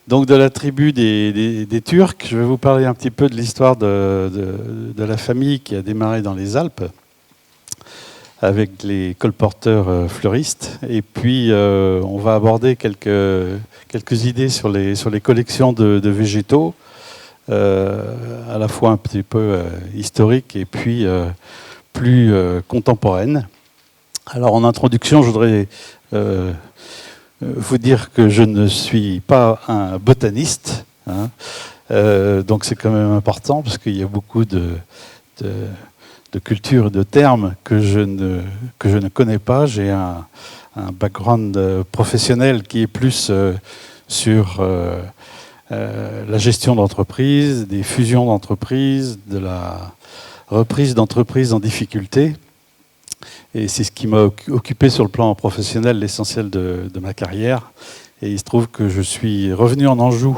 Donc de la tribu des Turcs, je vais vous parler un petit peu de l'histoire de la famille qui a démarré dans les Alpes avec les colporteurs fleuristes. Et puis on va aborder quelques idées sur les collections de végétaux, à la fois un petit peu historiques et puis plus contemporaines. Alors en introduction, je voudrais vous dire que je ne suis pas un botaniste, hein. Donc c'est quand même important parce qu'il y a beaucoup de cultures, de termes que je ne connais pas. J'ai un background professionnel qui est plus sur la gestion d'entreprise, des fusions d'entreprises, de la reprise d'entreprises en difficulté. Et c'est ce qui m'a occupé sur le plan professionnel l'essentiel de ma carrière. Et il se trouve que je suis revenu en Anjou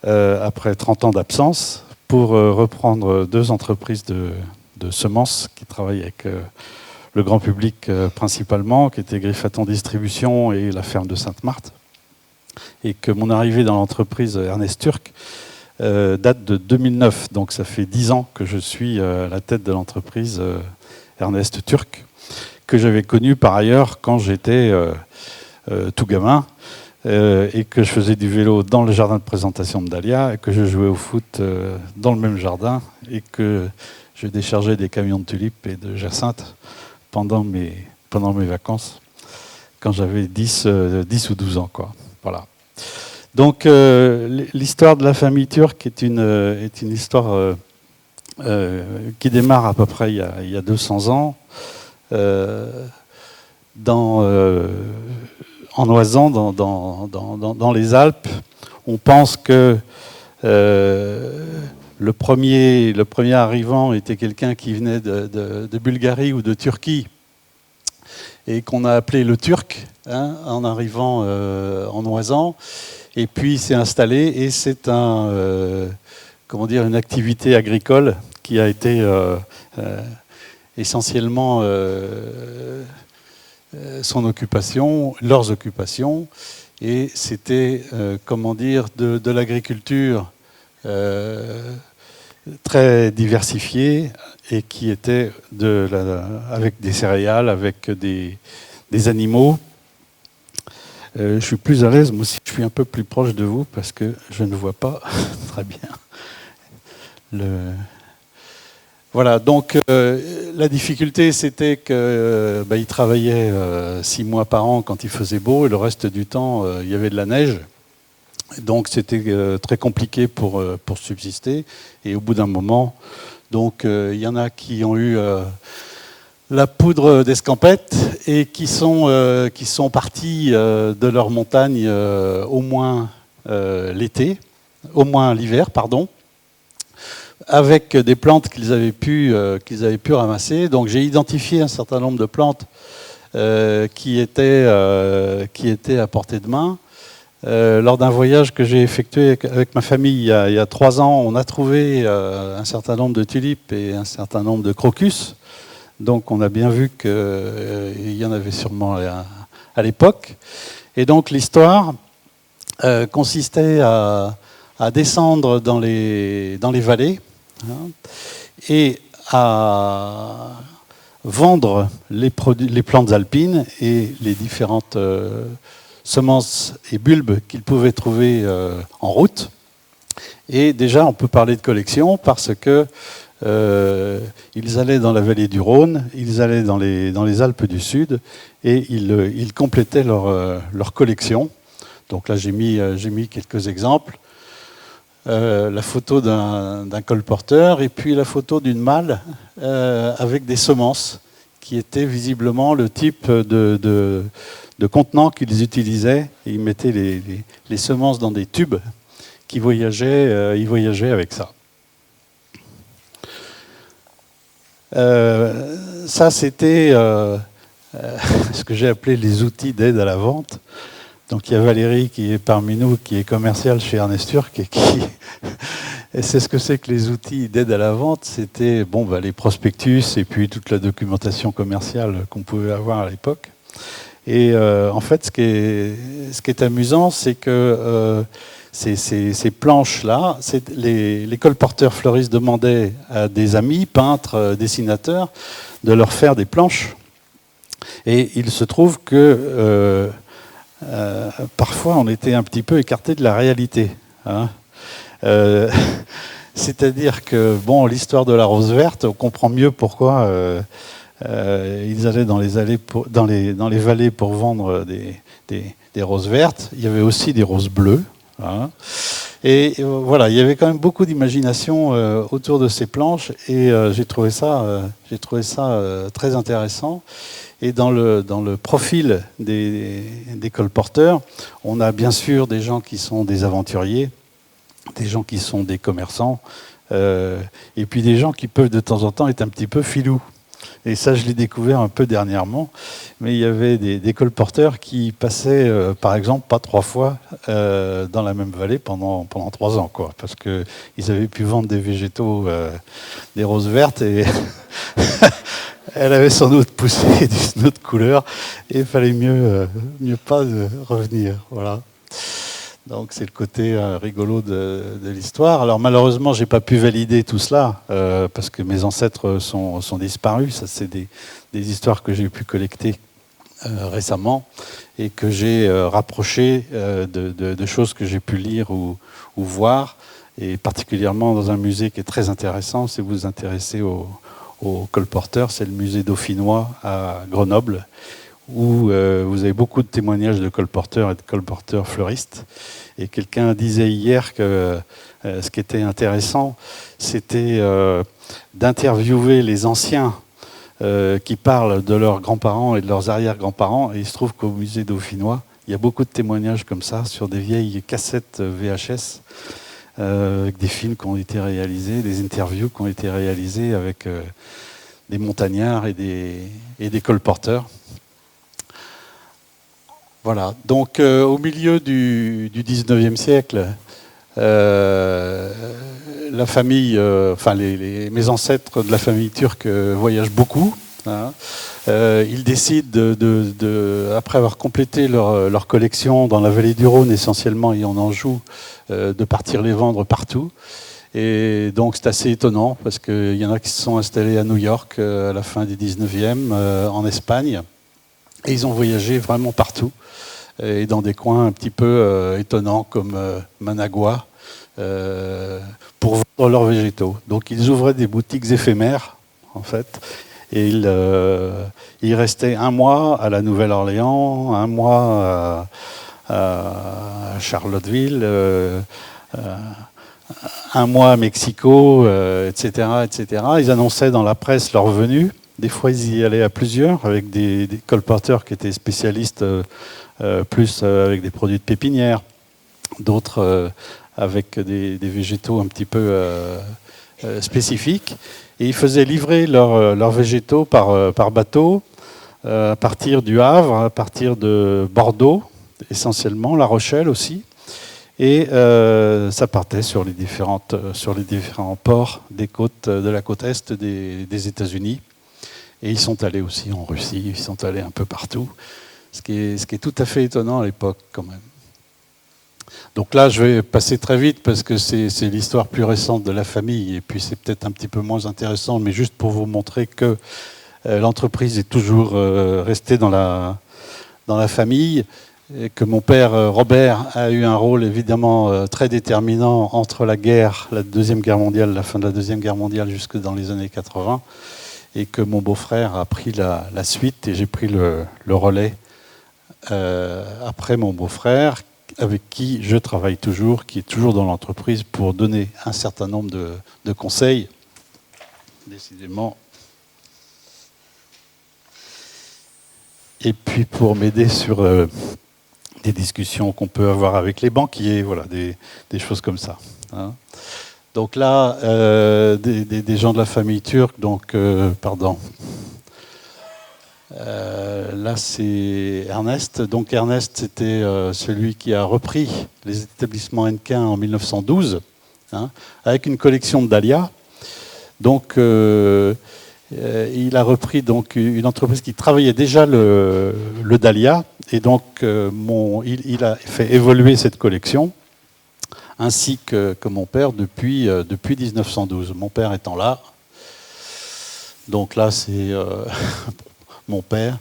après 30 ans d'absence pour reprendre 2 entreprises de semences qui travaillent avec le grand public principalement, qui étaient Griffaton Distribution et la ferme de Sainte-Marthe. Et que mon arrivée dans l'entreprise Ernest Turc date de 2009. Donc ça fait 10 ans que je suis à la tête de l'entreprise Ernest Turc, que j'avais connu par ailleurs quand j'étais tout gamin et que je faisais du vélo dans le jardin de présentation de Dahlia et que je jouais au foot dans le même jardin et que je déchargeais des camions de tulipes et de jacinthes pendant mes vacances quand j'avais 10 ou 12 ans, quoi. Voilà. Donc l'histoire de la famille turque est une histoire qui démarre à peu près il y a 200 ans en Oisan, dans les Alpes. On pense que le premier arrivant était quelqu'un qui venait de Bulgarie ou de Turquie et qu'on a appelé le Turc, hein, en arrivant en Oisan. Et puis il s'est installé et c'est une activité agricole qui a été essentiellement son occupation, leurs occupations, et c'était de l'agriculture très diversifiée et qui était avec des céréales, avec des animaux. Je suis plus à l'aise, moi aussi je suis un peu plus proche de vous parce que je ne vois pas très bien Voilà, donc la difficulté c'était qu'il travaillait 6 mois par an quand il faisait beau et le reste du temps il y avait de la neige. Donc c'était très compliqué pour subsister. Et au bout d'un moment, donc il y en a qui ont eu la poudre d'escampette et qui sont partis de leur montagne au moins l'hiver, pardon, avec des plantes qu'ils avaient pu ramasser. Donc j'ai identifié un certain nombre de plantes qui étaient à portée de main. Lors d'un voyage que j'ai effectué avec ma famille il y a 3 ans, on a trouvé un certain nombre de tulipes et un certain nombre de crocus. Donc on a bien vu qu'il y en avait sûrement à l'époque. Et donc l'histoire consistait à descendre dans les vallées, hein, et à vendre les plantes alpines et les différentes semences et bulbes qu'ils pouvaient trouver en route. Et déjà, on peut parler de collection parce que ils allaient dans la vallée du Rhône, ils allaient dans les Alpes du Sud et ils complétaient leur collection. Donc là, j'ai mis quelques exemples. La photo d'un colporteur et puis la photo d'une malle avec des semences qui étaient visiblement le type de contenant qu'ils utilisaient. Et ils mettaient les semences dans des tubes qui voyageaient, ils voyageaient avec ça. Ça, c'était ce que j'ai appelé les outils d'aide à la vente. Donc il y a Valérie qui est parmi nous, qui est commerciale chez Ernest Turc et et c'est ce que c'est que les outils d'aide à la vente. C'était les prospectus et puis toute la documentation commerciale qu'on pouvait avoir à l'époque. Et en fait, ce qui est amusant, c'est que ces planches-là, les colporteurs fleuristes demandaient à des amis, peintres, dessinateurs, de leur faire des planches. Et il se trouve que parfois on était un petit peu écarté de la réalité. Hein. C'est-à-dire que bon, l'histoire de la rose verte, on comprend mieux pourquoi ils allaient dans les vallées pour vendre des roses vertes. Il y avait aussi des roses bleues. Hein. Et voilà, il y avait quand même beaucoup d'imagination autour de ces planches, et j'ai trouvé ça très intéressant. Et dans le profil des colporteurs, on a bien sûr des gens qui sont des aventuriers, des gens qui sont des commerçants, et puis des gens qui peuvent de temps en temps être un petit peu filous. Et ça, je l'ai découvert un peu dernièrement. Mais il y avait des colporteurs qui passaient, par exemple, pas 3 fois dans la même vallée pendant 3 ans, quoi, parce qu'ils avaient pu vendre des végétaux, des roses vertes, et elle avait sans doute poussé d'une autre couleur, et il fallait mieux pas revenir. Voilà. Donc c'est le côté rigolo de l'histoire. Alors malheureusement, j'ai pas pu valider tout cela parce que mes ancêtres sont disparus. Ça, c'est des histoires que j'ai pu collecter récemment et que j'ai rapprochées de choses que j'ai pu lire ou voir, et particulièrement dans un musée qui est très intéressant. Si vous vous intéressez aux colporteurs, c'est le musée dauphinois à Grenoble, où vous avez beaucoup de témoignages de colporteurs et de colporteurs fleuristes. Et quelqu'un disait hier que ce qui était intéressant, c'était d'interviewer les anciens qui parlent de leurs grands-parents et de leurs arrière-grands-parents. Et il se trouve qu'au musée dauphinois, il y a beaucoup de témoignages comme ça sur des vieilles cassettes VHS, avec des films qui ont été réalisés, des interviews qui ont été réalisées avec des montagnards et des colporteurs. Voilà, donc au milieu du 19e siècle, la famille, mes ancêtres de la famille turque voyagent beaucoup. Hein. Ils décident, après avoir complété leur collection dans la vallée du Rhône essentiellement et en Anjou, de partir les vendre partout. Et donc c'est assez étonnant parce qu'il y en a qui se sont installés à New York à la fin du 19e, en Espagne, et ils ont voyagé vraiment partout. Et dans des coins un petit peu étonnants comme Managua, pour vendre leurs végétaux. Donc ils ouvraient des boutiques éphémères, en fait, et ils restaient 1 mois à la Nouvelle-Orléans, 1 mois à Charlottesville, 1 mois à Mexico, etc., etc. Ils annonçaient dans la presse leur venue. Des fois, ils y allaient à plusieurs, avec des colporteurs qui étaient spécialistes, plus avec des produits de pépinière, d'autres avec des végétaux un petit peu spécifiques. Et ils faisaient livrer leurs végétaux par bateau, à partir du Havre, à partir de Bordeaux, essentiellement, La Rochelle aussi. Et ça partait sur les différents ports des côtes, de la côte est des États-Unis. Et ils sont allés aussi en Russie, ils sont allés un peu partout. Ce qui est tout à fait étonnant à l'époque, quand même. Donc là, je vais passer très vite parce que c'est l'histoire plus récente de la famille, et puis c'est peut-être un petit peu moins intéressant, mais juste pour vous montrer que l'entreprise est toujours restée dans la famille, et que mon père Robert a eu un rôle évidemment très déterminant entre la guerre, la Deuxième Guerre mondiale, la fin de la Deuxième Guerre mondiale jusque dans les années 80, et que mon beau-frère a pris la suite, et j'ai pris le relais après mon beau-frère, avec qui je travaille toujours, qui est toujours dans l'entreprise pour donner un certain nombre de conseils. Décidément. Et puis pour m'aider sur des discussions qu'on peut avoir avec les banquiers, voilà, des choses comme ça. Hein. Donc là, des gens de la famille turque, donc, pardon. Là, c'est Ernest. Donc Ernest, c'était celui qui a repris les établissements Hennequin en 1912, hein, avec une collection de dahlias. Donc, Il a repris donc une entreprise qui travaillait déjà le dahlia, et donc il a fait évoluer cette collection, ainsi que mon père depuis 1912. Mon père étant là, donc là c'est mon père,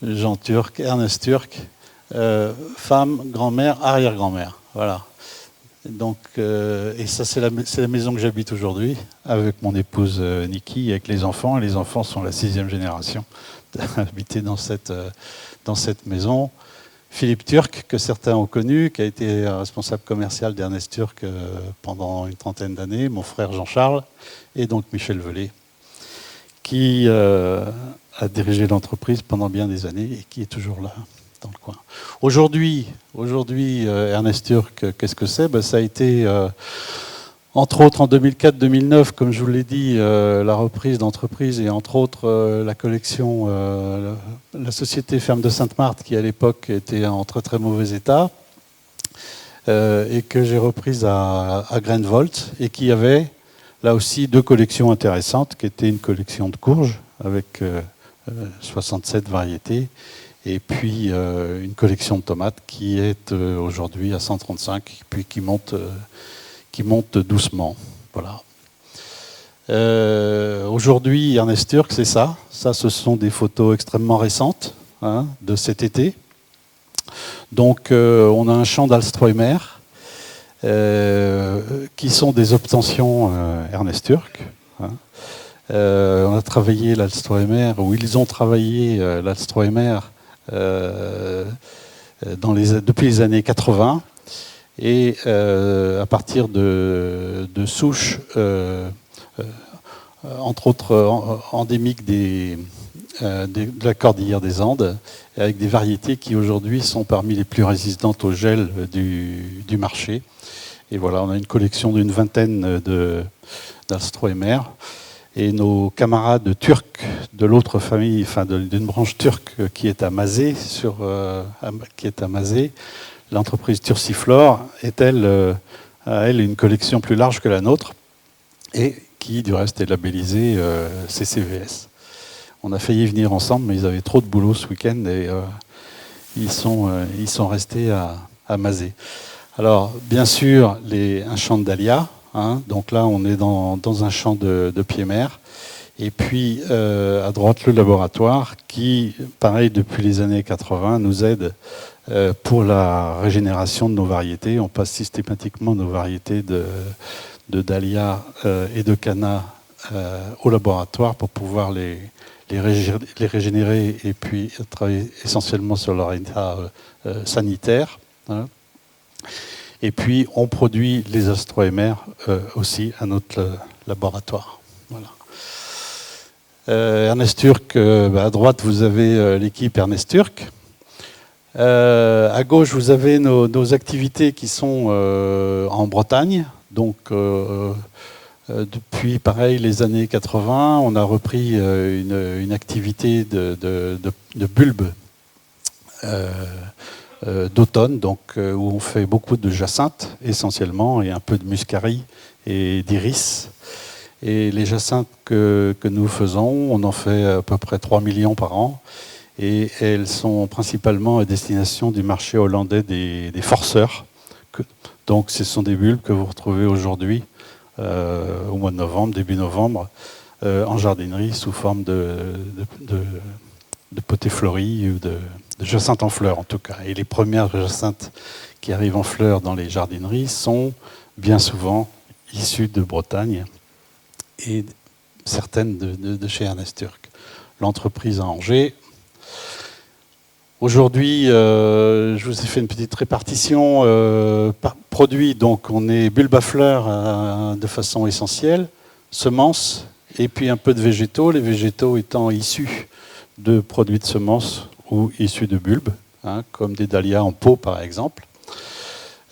Jean Turc, Ernest Turc, femme, grand-mère, arrière-grand-mère, voilà. Donc, et ça, c'est la maison que j'habite aujourd'hui, avec mon épouse Niki, avec les enfants. Et les enfants sont la 6e génération d'habiter dans cette maison. Philippe Turc, que certains ont connu, qui a été responsable commercial d'Ernest Turc pendant une 30aine d'années, mon frère Jean-Charles, et donc Michel Velay, qui a dirigé l'entreprise pendant bien des années et qui est toujours là, dans le coin. Aujourd'hui, Ernest Turc, qu'est-ce que c'est? Ça a été, entre autres en 2004-2009, comme je vous l'ai dit, la reprise d'entreprise, et entre autres la collection, la société Ferme de Sainte-Marthe, qui à l'époque était en très très mauvais état, et que j'ai reprise à Grainvolt, et qui avait là aussi 2 collections intéressantes, qui étaient une collection de courges avec 67 variétés, et puis une collection de tomates qui est aujourd'hui à 135, puis qui monte doucement. Voilà. Aujourd'hui, Ernest Turc, c'est ça. Ça, ce sont des photos extrêmement récentes, hein, de cet été. Donc, on a un champ d'Alstroemer, qui sont des obtentions Ernest Turc. Hein. On a travaillé l'Alstroemer, ou ils ont travaillé l'Alstroemer depuis les années 80, et à partir de souches, entre autres endémiques de la cordillère des Andes, avec des variétés qui aujourd'hui sont parmi les plus résistantes au gel du marché. Et voilà, on a une collection d'une 20aine d'Alstroemer. Et nos camarades turcs de l'autre famille, enfin d'une branche turque qui est à Mazé, l'entreprise Turciflore, a elle une collection plus large que la nôtre, et qui du reste est labellisée CCVS. On a failli venir ensemble, mais ils avaient trop de boulot ce week-end, et ils sont restés à Mazé. Alors, bien sûr, un champ de dahlia. Hein, donc là, on est dans un champ de pied-mer. Et puis, à droite, le laboratoire qui, pareil, depuis les années 80, nous aide pour la régénération de nos variétés. On passe systématiquement nos variétés de dahlia et de canna au laboratoire pour pouvoir les régénérer, et puis travailler essentiellement sur leur état sanitaire. Hein. Et puis, on produit les Alstroemer aussi à notre laboratoire. Voilà. Ernest Turc, à droite, vous avez l'équipe Ernest Turc. À gauche, vous avez nos activités qui sont en Bretagne. Donc, depuis, pareil, les années 80, on a repris une activité de bulbes d'automne, donc où on fait beaucoup de jacinthes essentiellement, et un peu de muscari et d'iris. Et les jacinthes que nous faisons, on en fait à peu près 3 millions par an, et elles sont principalement à destination du marché hollandais des forceurs. Donc ce sont des bulbes que vous retrouvez aujourd'hui au mois de novembre, début novembre, en jardinerie sous forme de potées fleuries, ou de jacinthes en fleurs en tout cas. Et les premières jacinthes qui arrivent en fleurs dans les jardineries sont bien souvent issues de Bretagne, et certaines de chez Ernest Turc. L'entreprise à Angers. Aujourd'hui, je vous ai fait une petite répartition par produit. Donc on est bulbes à fleurs de façon essentielle, semences, et puis un peu de végétaux, les végétaux étant issus de produits de semences ou issus de bulbes, hein, comme des dahlias en pot par exemple.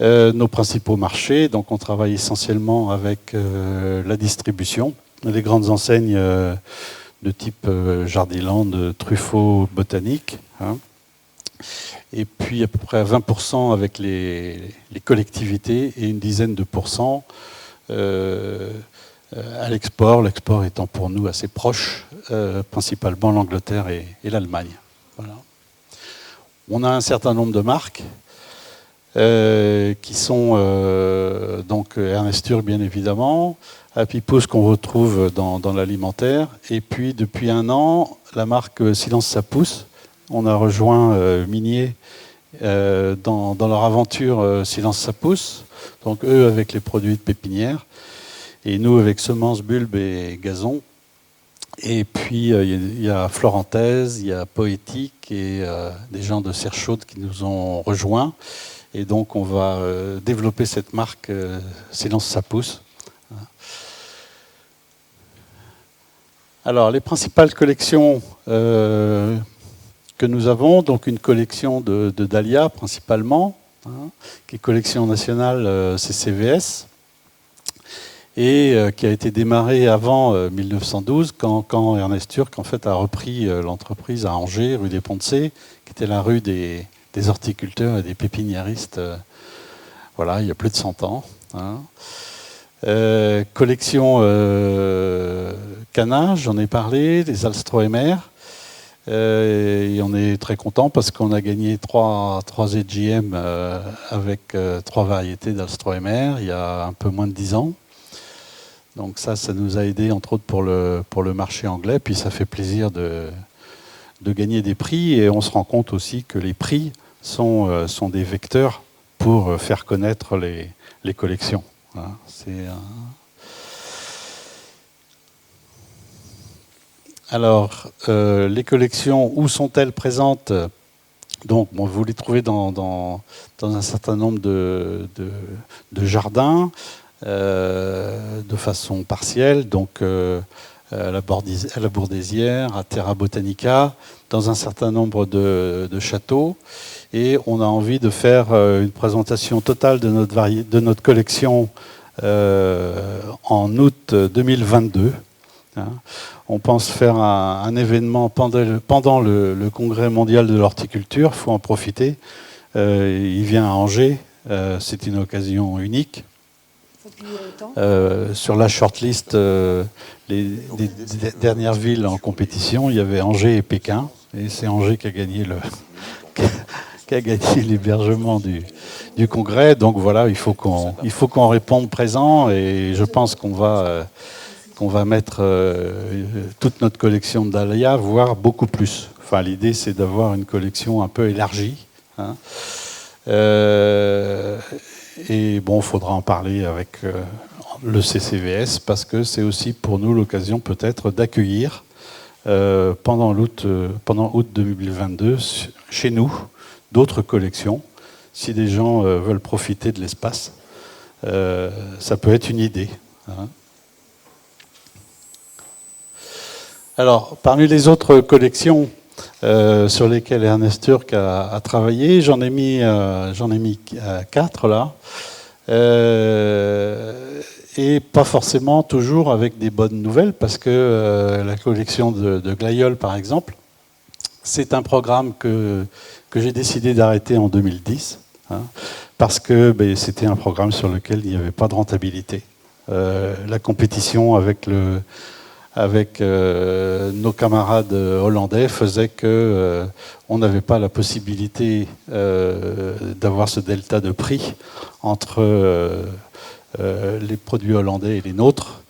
Nos principaux marchés, donc on travaille essentiellement avec la distribution, les grandes enseignes de type Jardiland, Truffaut, Botanique, hein. Et puis à peu près 20% avec les collectivités, et une dizaine de pourcents à l'export, l'export étant pour nous assez proche, principalement l'Angleterre et l'Allemagne. Voilà. On a un certain nombre de marques qui sont donc Ernest Turc bien évidemment, Happy Pouce qu'on retrouve dans l'alimentaire, et puis depuis un an la marque Silence ça pousse. On a rejoint Minier dans leur aventure Silence ça pousse, donc eux avec les produits de pépinière et nous avec semences, bulbes et gazon. Et puis il y a Florentaise, il y a Poétique et des gens de Serre Chaude qui nous ont rejoints. Et donc on va développer cette marque Silence ça pousse. Alors les principales collections que nous avons, donc une collection de dahlias principalement, qui est collection nationale CCVS, et qui a été démarrée avant 1912, quand Ernest Turc en fait, a repris l'entreprise à Angers, rue des Ponts-de-Cé, qui était la rue des horticulteurs et des pépiniéristes, voilà, il y a plus de 100 ans. Collection Cana, j'en ai parlé, les Alstroemer. Et on est très content parce qu'on a gagné 3 EGM avec 3 variétés d'Alstroemer il y a un peu moins de 10 ans. Donc ça nous a aidé entre autres pour le marché anglais. Puis ça fait plaisir de gagner des prix et on se rend compte aussi que les prix sont des vecteurs pour faire connaître les collections. Voilà, alors, les collections, où sont-elles présentes? Donc, bon, vous les trouvez dans un certain nombre de jardins, de façon partielle, donc à la Bourdésière, à Terra Botanica, dans un certain nombre de châteaux. Et on a envie de faire une présentation totale de notre collection en août 2022. On pense faire un événement pendant le Congrès mondial de l'horticulture, il faut en profiter. Il vient à Angers, c'est une occasion unique. Sur la shortlist des dernières villes en compétition, il y avait Angers et Pékin, et c'est Angers qui a gagné l'hébergement du congrès. Donc voilà, il faut qu'on réponde présent, et je pense qu'on va mettre toute notre collection de dahlias, voire beaucoup plus. Enfin, l'idée, c'est d'avoir une collection un peu élargie. Et bon, il faudra en parler avec le CCVS, parce que c'est aussi pour nous l'occasion peut-être d'accueillir pendant août 2022, chez nous, d'autres collections. Si des gens veulent profiter de l'espace, ça peut être une idée. Alors, parmi les autres collections sur lesquelles Ernest Turc a travaillé, j'en ai mis 4 là, et pas forcément toujours avec des bonnes nouvelles, parce que la collection de glaïeuls, par exemple, c'est un programme que j'ai décidé d'arrêter en 2010, parce que c'était un programme sur lequel il n'y avait pas de rentabilité. La compétition avec nos camarades hollandais faisait qu'on n'avait pas la possibilité d'avoir ce delta de prix entre les produits hollandais et les nôtres.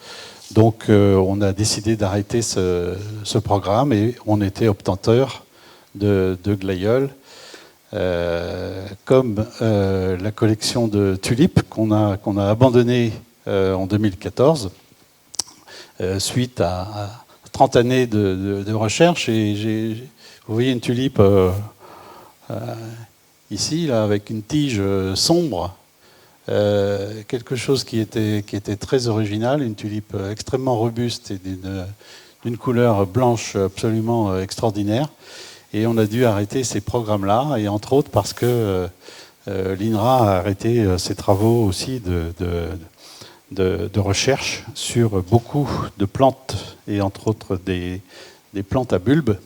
Donc on a décidé d'arrêter ce programme, et on était obtenteur de glaïeuls, comme la collection de tulipes qu'on a abandonnée en 2014. Suite à 30 années de recherche. Et vous voyez une tulipe ici, là, avec une tige sombre, quelque chose qui était très original, une tulipe extrêmement robuste et d'une couleur blanche absolument extraordinaire. Et on a dû arrêter ces programmes-là, et entre autres parce que l'INRA a arrêté ses travaux aussi de recherche sur beaucoup de plantes, et entre autres des plantes à bulbes.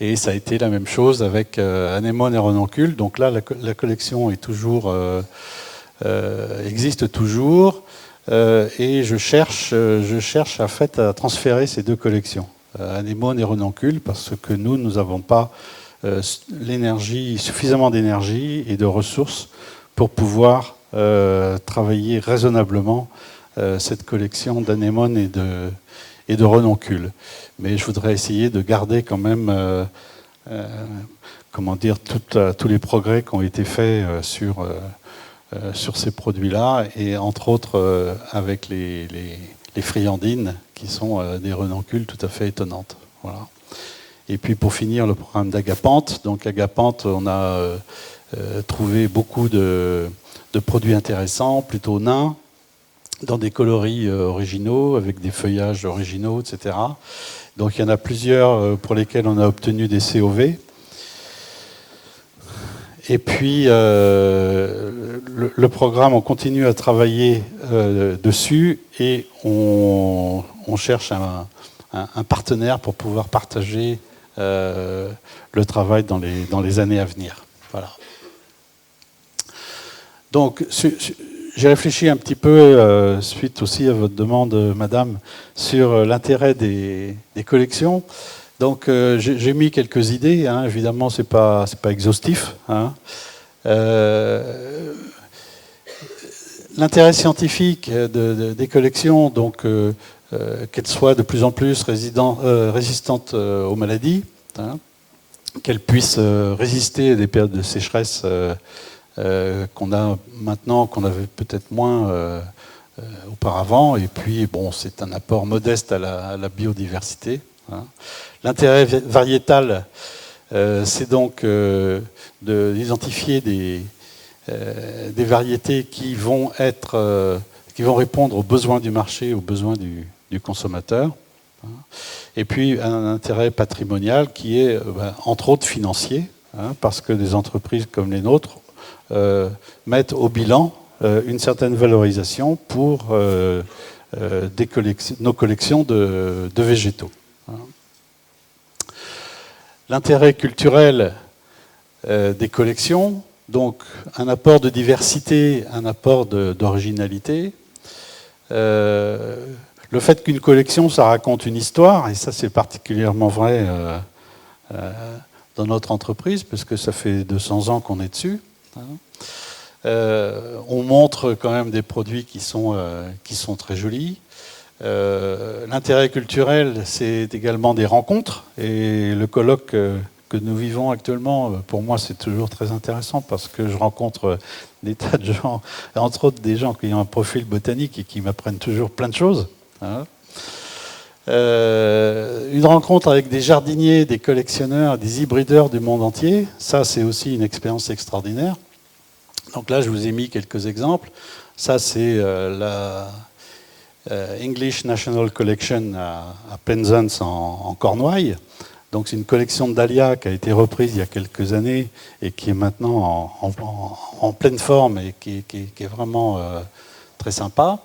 Et ça a été la même chose avec anémone et renoncule. Donc là, la collection est toujours, existe toujours. et je cherche en fait à transférer ces deux collections, anémones et renoncules, parce que nous n'avons pas suffisamment d'énergie et de ressources pour pouvoir travailler raisonnablement cette collection d'anémones et de renoncules. Mais je voudrais essayer de garder quand même comment dire, tous les progrès qui ont été faits sur ces produits-là, et entre autres avec les friandines, qui sont des renoncules tout à fait étonnantes. Voilà. Et puis pour finir, le programme d'Agapante. Donc Agapante, on a trouvé beaucoup de produits intéressants, plutôt nains, dans des coloris originaux, avec des feuillages originaux, etc. Donc il y en a plusieurs pour lesquels on a obtenu des COV. Et puis le programme, on continue à travailler dessus, et on cherche un partenaire pour pouvoir partager le travail dans les années à venir. Voilà. Donc, j'ai réfléchi un petit peu, suite aussi à votre demande, madame, sur l'intérêt des collections. Donc, j'ai mis quelques idées, hein. Évidemment, c'est pas exhaustif, hein. L'intérêt scientifique des collections, donc qu'elles soient de plus en plus résistantes aux maladies, hein, qu'elles puissent résister à des périodes de sécheresse qu'on a maintenant, qu'on avait peut-être moins auparavant. Et puis, bon, c'est un apport modeste à la biodiversité, hein. L'intérêt variétal, c'est donc d'identifier des variétés qui vont répondre aux besoins du marché, aux besoins du consommateur. Et puis un intérêt patrimonial qui est, entre autres, financier, hein, parce que des entreprises comme les nôtres mettent au bilan une certaine valorisation pour nos collections de végétaux. L'intérêt culturel des collections, donc un apport de diversité, un apport d'originalité. Le fait qu'une collection, ça raconte une histoire, et ça c'est particulièrement vrai dans notre entreprise, parce que ça fait 200 ans qu'on est dessus, hein. On montre quand même des produits qui sont très jolis. L'intérêt culturel, c'est également des rencontres, et le colloque que nous vivons actuellement, pour moi, c'est toujours très intéressant, parce que je rencontre des tas de gens, entre autres des gens qui ont un profil botanique et qui m'apprennent toujours plein de choses, hein. Une rencontre avec des jardiniers, des collectionneurs, des hybrideurs du monde entier, ça c'est aussi une expérience extraordinaire. Donc là, je vous ai mis quelques exemples. Ça, c'est la English National Collection à Penzance en Cornouailles. Donc c'est une collection de dahlias qui a été reprise il y a quelques années et qui est maintenant en pleine forme et qui est vraiment très sympa.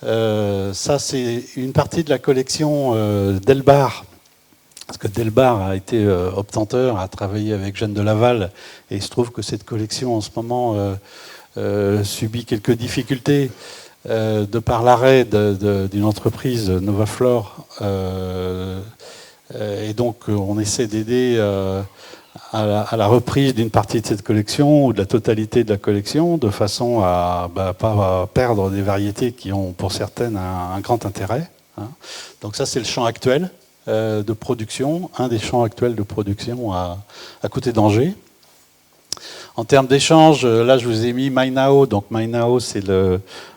Ça, c'est une partie de la collection d'Elbar, parce que Delbar a été obtenteur, a travaillé avec Jeanne de Laval, et il se trouve que cette collection en ce moment subit quelques difficultés de par l'arrêt d'une entreprise, Novaflore, et donc on essaie d'aider à la reprise d'une partie de cette collection ou de la totalité de la collection, de façon à ne pas perdre des variétés qui ont pour certaines un grand intérêt, hein. Donc ça, c'est le champ actuel de production, un des champs actuels de production à côté d'Angers. En termes d'échange, là je vous ai mis Mainau. Donc Mainau, c'est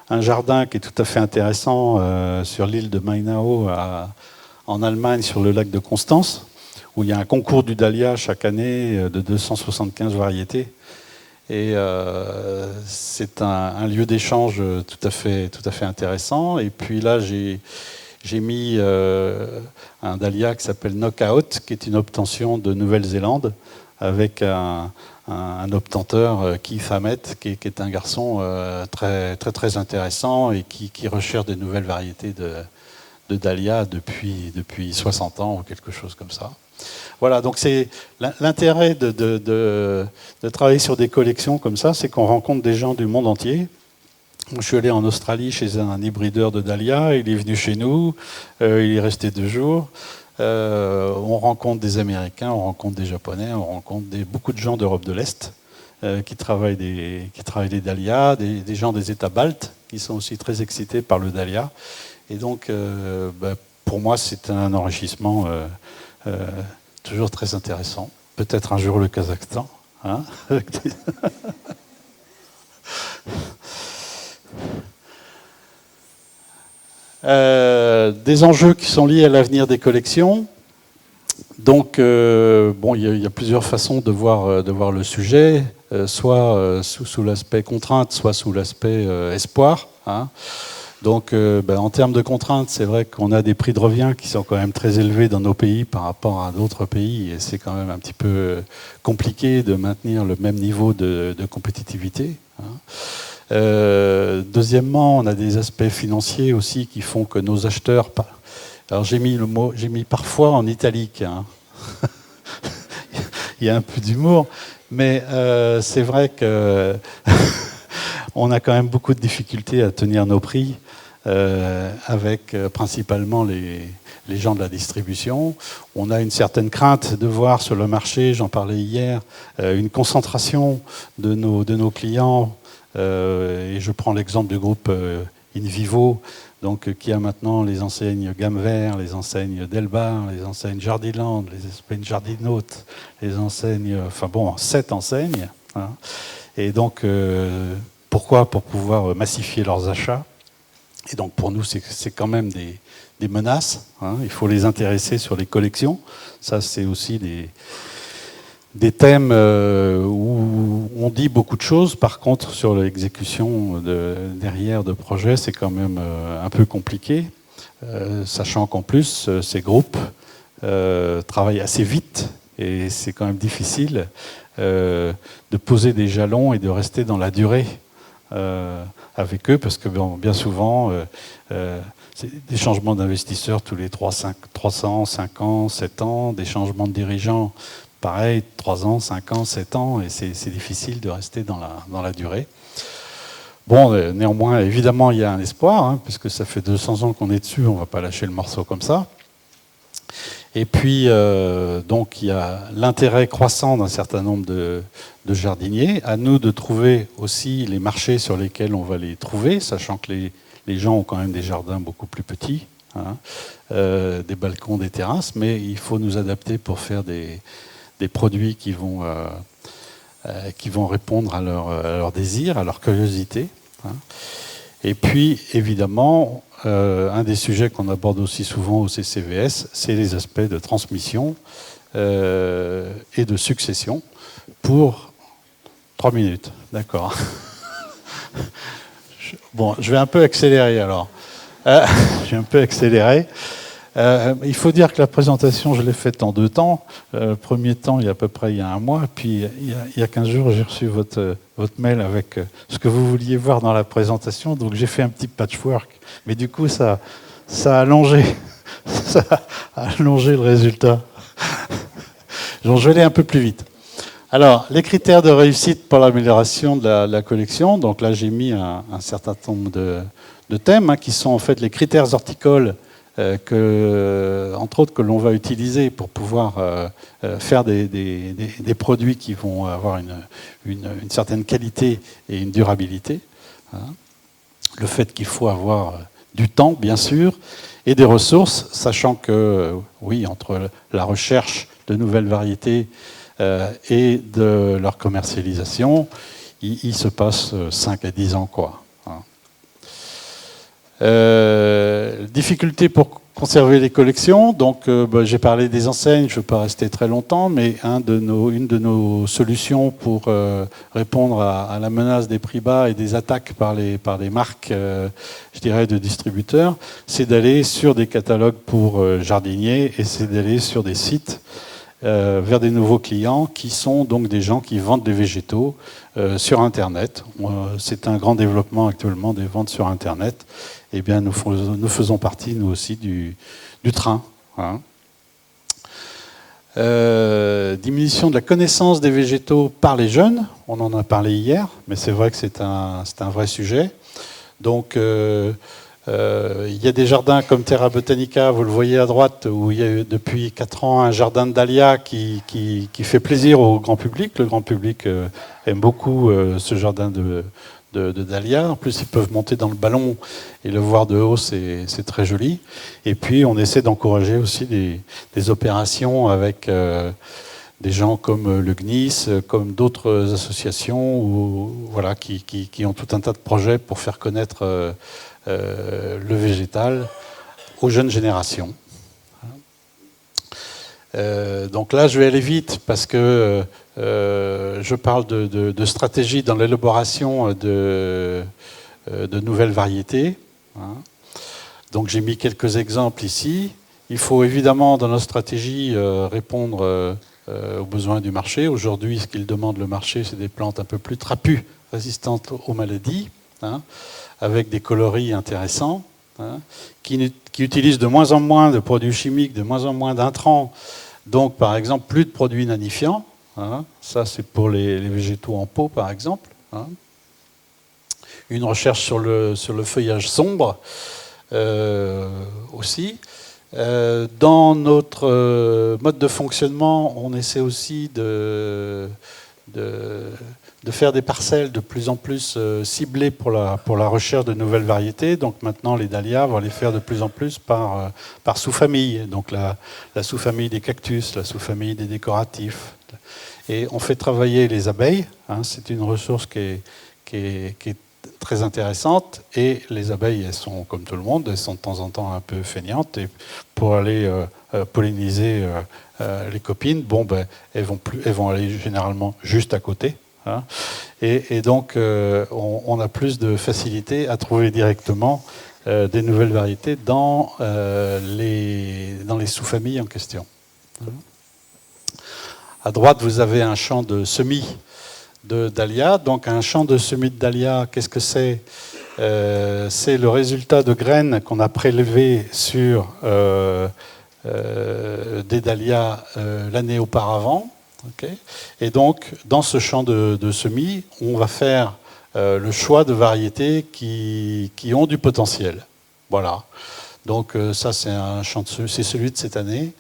un jardin qui est tout à fait intéressant sur l'île de Mainau en Allemagne, sur le lac de Constance, où il y a un concours du dahlia chaque année de 275 variétés. Et c'est un lieu d'échange tout à fait intéressant. Et puis là, j'ai mis un dahlia qui s'appelle Knockout, qui est une obtention de Nouvelle-Zélande, avec un obtenteur, Keith Hammett, qui est un garçon très intéressant et qui recherche de nouvelles variétés de dahlia depuis 60 ans ou quelque chose comme ça. Voilà, donc c'est l'intérêt de travailler sur des collections comme ça, c'est qu'on rencontre des gens du monde entier Je suis allé en Australie chez un hybrideur de dahlia, il est venu chez nous, il est resté 2 jours. On rencontre des Américains, on rencontre des Japonais, on rencontre beaucoup de gens d'Europe de l'Est qui travaillent les dahlias, des gens des États baltes qui sont aussi très excités par le dahlia. Et donc, pour moi, c'est un enrichissement toujours très intéressant. Peut-être un jour le Kazakhstan. Hein. Des enjeux qui sont liés à l'avenir des collections. Donc, il y a plusieurs façons de voir le sujet, soit sous l'aspect contrainte, soit sous l'aspect espoir. Hein. Donc, en termes de contraintes, c'est vrai qu'on a des prix de revient qui sont quand même très élevés dans nos pays par rapport à d'autres pays, et c'est quand même un petit peu compliqué de maintenir le même niveau de compétitivité. Hein. Deuxièmement, on a des aspects financiers aussi qui font que nos acheteurs... Alors j'ai mis parfois en italique. Hein. Il y a un peu d'humour, mais c'est vrai que on a quand même beaucoup de difficultés à tenir nos prix avec principalement les gens de la distribution. On a une certaine crainte de voir sur le marché, j'en parlais hier, une concentration de nos clients. Et je prends l'exemple du groupe InVivo, donc, qui a maintenant les enseignes Gamme Vert, les enseignes Delbar, les enseignes Jardiland, les enseignes Jardinote, les enseignes, 7 enseignes. Hein. Et donc, pourquoi ? Pour pouvoir massifier leurs achats. Et donc, pour nous, c'est quand même des menaces. Hein. Il faut les intéresser sur les collections. Ça, c'est aussi des thèmes où on dit beaucoup de choses. Par contre, sur l'exécution derrière de projets, c'est quand même un peu compliqué, sachant qu'en plus, ces groupes travaillent assez vite et c'est quand même difficile de poser des jalons et de rester dans la durée avec eux, parce que bien souvent, c'est des changements d'investisseurs tous les 300, 5 ans, 7 ans, des changements de dirigeants. Pareil, 3 ans, 5 ans, 7 ans, et c'est difficile de rester dans la durée. Bon, néanmoins, évidemment, il y a un espoir, hein, puisque ça fait 200 ans qu'on est dessus, on ne va pas lâcher le morceau comme ça. Et puis, donc, il y a l'intérêt croissant d'un certain nombre de jardiniers. À nous de trouver aussi les marchés sur lesquels on va les trouver, sachant que les gens ont quand même des jardins beaucoup plus petits, hein, des balcons, des terrasses, mais il faut nous adapter pour faire des produits qui vont répondre à leur désir, à leur curiosité. Hein. Et puis, évidemment, un des sujets qu'on aborde aussi souvent au CCVS, c'est les aspects de transmission et de succession pour 3 minutes. D'accord. Bon, je vais un peu accélérer alors. Je vais un peu accélérer. Il faut dire que la présentation, je l'ai faite en 2 temps. Premier temps, il y a à peu près 1 mois. Puis, il y a 15 jours, j'ai reçu votre mail avec ce que vous vouliez voir dans la présentation. Donc, j'ai fait un petit patchwork. Mais du coup, ça a allongé, ça a allongé le résultat. Donc, je vais aller un peu plus vite. Alors, les critères de réussite pour l'amélioration de la collection. Donc là, j'ai mis un certain nombre de thèmes, hein, qui sont en fait les critères horticoles entre autres, que l'on va utiliser pour pouvoir faire des produits qui vont avoir une certaine qualité et une durabilité. Hein. Le fait qu'il faut avoir du temps, bien sûr, et des ressources, sachant que, oui, entre la recherche de nouvelles variétés et de leur commercialisation, il se passe 5 à 10 ans, quoi. Difficulté pour conserver les collections. Donc, j'ai parlé des enseignes, je ne veux pas rester très longtemps, mais une de nos solutions pour répondre à la menace des prix bas et des attaques par les marques, je dirais, de distributeurs, c'est d'aller sur des catalogues pour jardiniers et c'est d'aller sur des sites vers des nouveaux clients qui sont donc des gens qui vendent des végétaux sur Internet. C'est un grand développement actuellement des ventes sur Internet. Eh bien, nous faisons partie, nous aussi, du train. Hein. Diminution de la connaissance des végétaux par les jeunes. On en a parlé hier, mais c'est vrai que c'est un vrai sujet. Donc, il y a des jardins comme Terra Botanica, vous le voyez à droite, où il y a eu depuis 4 ans un jardin de dahlias qui fait plaisir au grand public. Le grand public aime beaucoup ce jardin de dahlias. En plus, ils peuvent monter dans le ballon et le voir de haut, c'est très joli. Et puis, on essaie d'encourager aussi des opérations avec des gens comme le GNIS, comme d'autres associations voilà, qui ont tout un tas de projets pour faire connaître le végétal aux jeunes générations. Donc là, je vais aller vite parce que je parle de stratégie dans l'élaboration de nouvelles variétés. Donc j'ai mis quelques exemples ici. Il faut évidemment, dans notre stratégie, répondre aux besoins du marché. Aujourd'hui, ce qu'il demande le marché, c'est des plantes un peu plus trapues, résistantes aux maladies, avec des coloris intéressants, qui utilisent de moins en moins de produits chimiques, de moins en moins d'intrants, donc par exemple plus de produits inanifiants. Ça, c'est pour les végétaux en pot, par exemple. Une recherche sur le feuillage sombre aussi. Dans notre mode de fonctionnement, on essaie aussi de faire des parcelles de plus en plus ciblées pour la recherche de nouvelles variétés. Donc maintenant, les dahlias, on va les faire de plus en plus par sous-famille. Donc la sous-famille des cactus, la sous-famille des décoratifs. Et on fait travailler les abeilles. C'est une ressource qui est très intéressante. Et les abeilles, elles sont comme tout le monde, elles sont de temps en temps un peu feignantes. Et pour aller polliniser les copines, elles vont aller généralement juste à côté. Et donc, on a plus de facilité à trouver directement des nouvelles variétés dans les sous-familles en question. À droite, vous avez un champ de semis de dahlias. Donc, un champ de semis de dahlias, qu'est-ce que c'est ? C'est le résultat de graines qu'on a prélevées sur des dahlias l'année auparavant. Okay. Et donc, dans ce champ de semis, on va faire le choix de variétés qui ont du potentiel. Voilà. Donc, ça, c'est un champ c'est celui de cette année.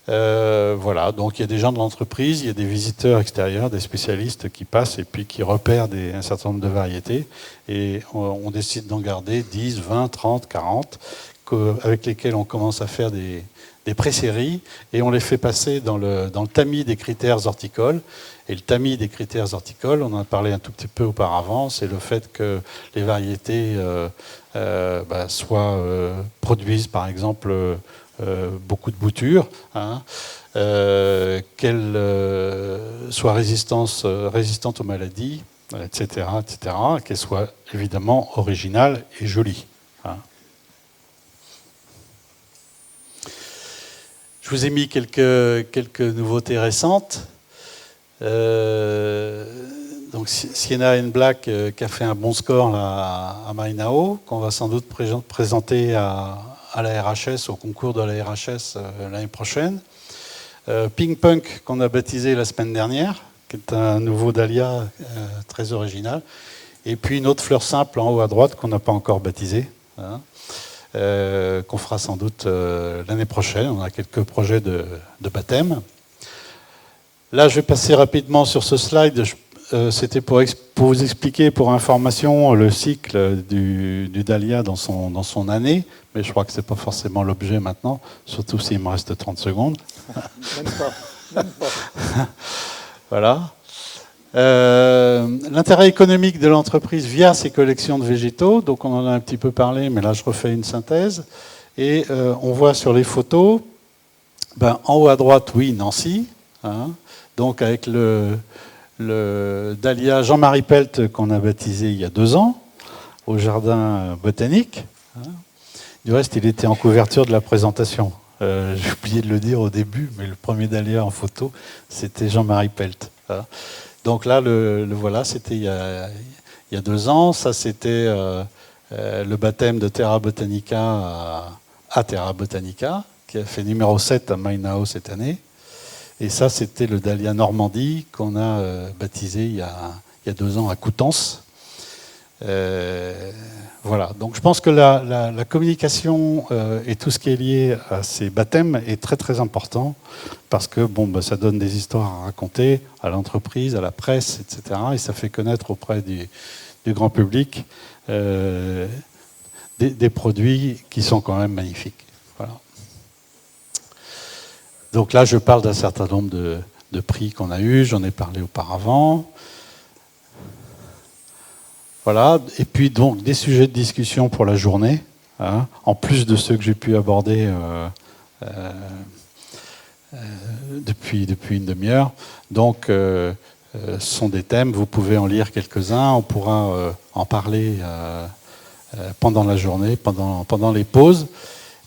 Voilà. Donc, il y a des gens de l'entreprise, il y a des visiteurs extérieurs, des spécialistes qui passent et puis qui repèrent un certain nombre de variétés. Et on décide d'en garder 10, 20, 30, 40, avec lesquels on commence à faire des pré-séries et on les fait passer dans le tamis des critères horticoles. Et le tamis des critères horticoles, on en a parlé un tout petit peu auparavant, c'est le fait que les variétés produisent par exemple beaucoup de boutures, qu'elles soient résistantes aux maladies, etc., qu'elles soient évidemment originales et jolies. Je vous ai mis quelques nouveautés récentes. Donc Sienna and Black qui a fait un bon score là, à Mainao, qu'on va sans doute présenter à la RHS, au concours de la RHS l'année prochaine. Pink Punk qu'on a baptisé la semaine dernière, qui est un nouveau dahlia très original. Et puis une autre fleur simple en haut à droite qu'on n'a pas encore baptisée. Qu'on fera sans doute l'année prochaine. On a quelques projets de baptême. Là, je vais passer rapidement sur ce slide. C'était pour vous expliquer, pour information, le cycle du dahlia dans son année. Mais je crois que ce n'est pas forcément l'objet maintenant, surtout s'il me reste 30 secondes. Même pas. Voilà. L'intérêt économique de l'entreprise via ses collections de végétaux, donc on en a un petit peu parlé, mais là je refais une synthèse. Et on voit sur les photos, en haut à droite, oui, Nancy, donc avec le dahlia Jean-Marie Pelt qu'on a baptisé il y a 2 ans, au jardin botanique. Du reste, il était en couverture de la présentation. J'ai oublié de le dire au début, mais le premier dahlia en photo, c'était Jean-Marie Pelt. Donc là, le voilà, c'était il y a 2 ans. Ça, c'était le baptême de Terra Botanica à Terra Botanica, qui a fait numéro 7 à Mainao cette année. Et ça, c'était le dahlia Normandie qu'on a baptisé il y a 2 ans à Coutances. Voilà, donc je pense que la communication et tout ce qui est lié à ces baptêmes est très très important parce que bon, bah, ça donne des histoires à raconter à l'entreprise, à la presse, etc. Et ça fait connaître auprès du grand public des produits qui sont quand même magnifiques. Voilà. Donc là, je parle d'un certain nombre de prix qu'on a eus, j'en ai parlé auparavant. Voilà, et puis donc des sujets de discussion pour la journée, hein, en plus de ceux que j'ai pu aborder depuis une demi-heure. Donc, ce sont des thèmes, vous pouvez en lire quelques-uns, on pourra en parler pendant la journée, pendant les pauses.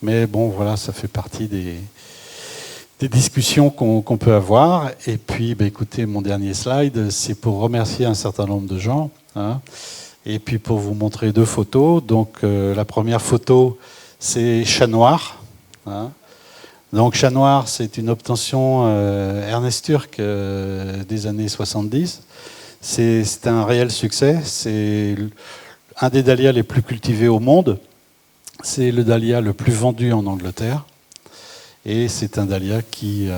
Mais bon, voilà, ça fait partie des discussions qu'on peut avoir. Et puis, bah, écoutez, mon dernier slide, c'est pour remercier un certain nombre de gens. Hein. Et puis pour vous montrer deux photos. Donc la première photo, c'est Chat Noir. Hein. Donc Chat Noir, c'est une obtention Ernest Turc des années 70. C'est un réel succès. C'est un des dahlias les plus cultivés au monde. C'est le dahlia le plus vendu en Angleterre. Et c'est un dahlia qui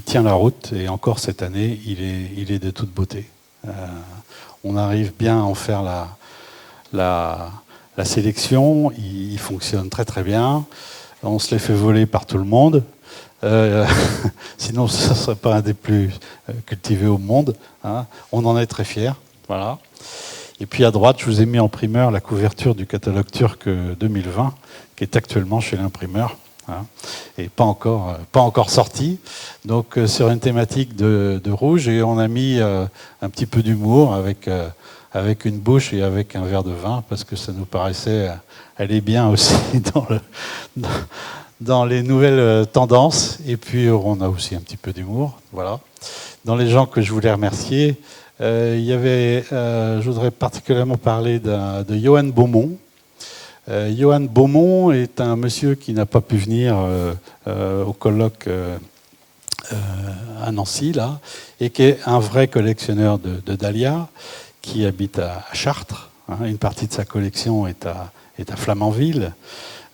tient la route. Et encore cette année, il est de toute beauté. On arrive bien à en faire la sélection, il fonctionne très très bien. On se les fait voler par tout le monde. Sinon, ce ne serait pas un des plus cultivés au monde. Hein. On en est très fiers. Voilà. Et puis à droite, je vous ai mis en primeur la couverture du catalogue turc 2020, qui est actuellement chez l'imprimeur. Hein, et pas encore sorti. Donc sur une thématique de rouge, et on a mis un petit peu d'humour avec une bouche et avec un verre de vin, parce que ça nous paraissait aller bien aussi dans les nouvelles tendances. Et puis on a aussi un petit peu d'humour. Voilà. Dans les gens que je voulais remercier, il y avait, je voudrais particulièrement parler de Johan Beaumont. Johan Beaumont est un monsieur qui n'a pas pu venir au colloque à Nancy, là, et qui est un vrai collectionneur de dahlias, qui habite à Chartres. Hein, une partie de sa collection est à Flamanville.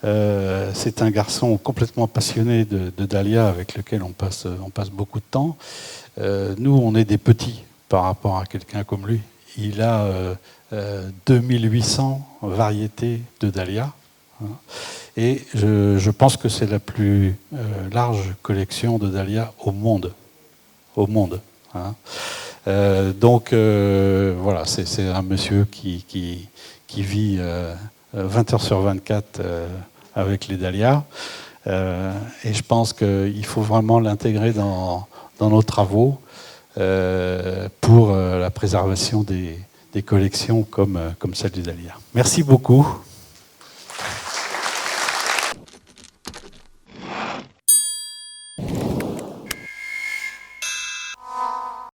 C'est un garçon complètement passionné de dahlias avec lequel on passe beaucoup de temps. Nous, on est des petits par rapport à quelqu'un comme lui. Il a 2800 variétés de dahlias. Hein, et je pense que c'est la plus large collection de dahlias au monde. Au monde. Hein. Donc voilà, c'est un monsieur qui vit 20 heures sur 24 avec les dahlias. Et je pense qu'il faut vraiment l'intégrer dans nos travaux pour la préservation des collections comme celle du dahlia. Merci beaucoup.